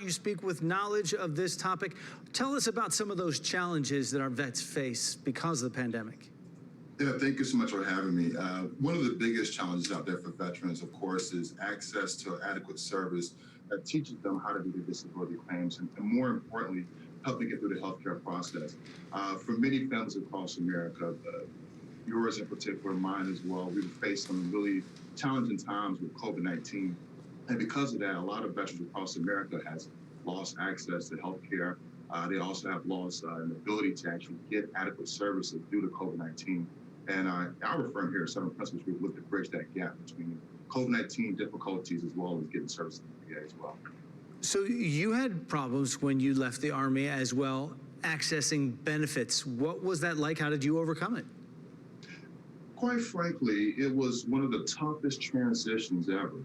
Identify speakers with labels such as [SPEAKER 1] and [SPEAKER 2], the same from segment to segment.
[SPEAKER 1] You speak with knowledge of this topic. Tell us about some of those challenges that our vets face because of the pandemic.
[SPEAKER 2] Yeah, thank you so much for having me. One of the biggest challenges out there for veterans, of course, is access to adequate service that teaches them how to do their disability claims and more importantly, help them get through the healthcare process. For many families across America, yours in particular, mine as well, we've faced some really challenging times with COVID-19. And because of that, a lot of veterans across America has lost access to health care. They also have lost an ability to actually get adequate services due to COVID-19. And our firm here at Seven Principles Group looked to bridge that gap between COVID-19 difficulties as well as getting services in the VA as well.
[SPEAKER 1] So you had problems when you left the Army as well, accessing benefits. What was that like? How did you overcome it?
[SPEAKER 2] Quite frankly, it was one of the toughest transitions ever.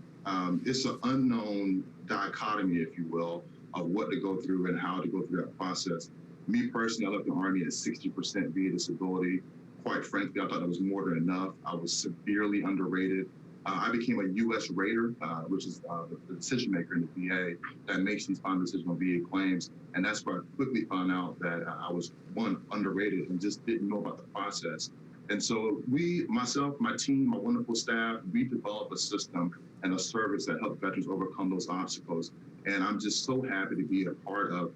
[SPEAKER 2] It's an unknown dichotomy, if you will, of what to go through and how to go through that process. Me personally, I left the Army at 60% VA disability. Quite frankly, I thought that was more than enough. I was severely underrated. I became a U.S. rater, which is the decision maker in the VA that makes these final decisions on VA claims. And that's where I quickly found out that I was, one, underrated and just didn't know about the process. And so myself, my team, my wonderful staff, we developed a system and a service that helped veterans overcome those obstacles. And I'm just so happy to be a part of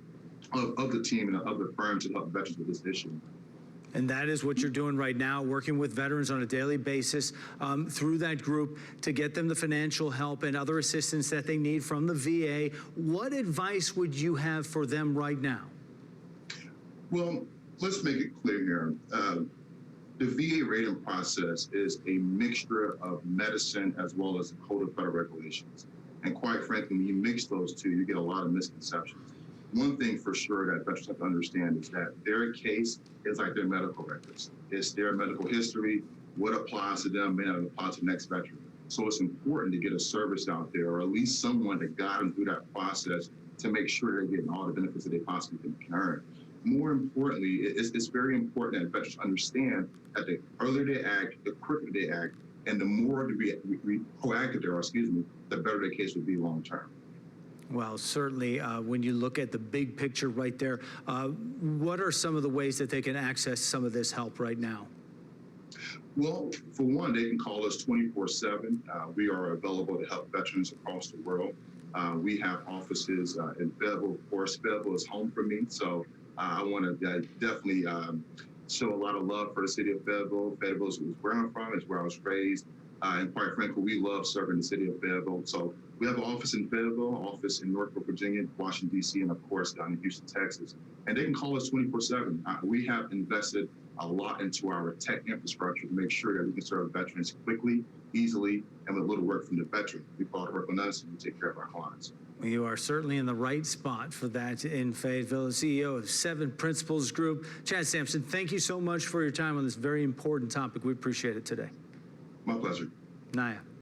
[SPEAKER 2] the team and of the firm to help veterans with this issue.
[SPEAKER 1] And that is what you're doing right now, working with veterans on a daily basis through that group to get them the financial help and other assistance that they need from the VA. What advice would you have for them right now?
[SPEAKER 2] Well, let's make it clear here. The VA rating process is a mixture of medicine as well as the Code of Federal Regulations. And quite frankly, when you mix those two, you get a lot of misconceptions. One thing for sure that veterans have to understand is that their case is like their medical records. It's their medical history. What applies to them may not apply to the next veteran. So it's important to get a service out there, or at least someone to guide them through that process to make sure they're getting all the benefits that they possibly can earn. More importantly, it's very important that veterans understand that the earlier they act, the quicker they act, and the more proactive they are, the better their case will be long term.
[SPEAKER 1] Well, certainly, when you look at the big picture right there, what are some of the ways that they can access some of this help right now?
[SPEAKER 2] Well, for one, they can call us 24/7. We are available to help veterans across the world. We have offices in Fayetteville. Of course, Fayetteville is home for me, so I want to definitely show a lot of love for the city of Fayetteville. Fayetteville is where I'm from, is where I was raised. And quite frankly, we love serving the city of Fayetteville. So we have an office in Fayetteville, office in Norfolk, Virginia, Washington, D.C., and of course down in Houston, Texas. And they can call us 24/7. We have invested a lot into our tech infrastructure to make sure that we can serve veterans quickly, easily, and with little work from the veteran. We call it work on us, and we take care of our clients.
[SPEAKER 1] You are certainly in the right spot for that in Fayetteville. The CEO of Seven Principles Group, Chas Sampson, thank you so much for your time on this very important topic. We appreciate it today.
[SPEAKER 2] My pleasure.
[SPEAKER 1] Naya.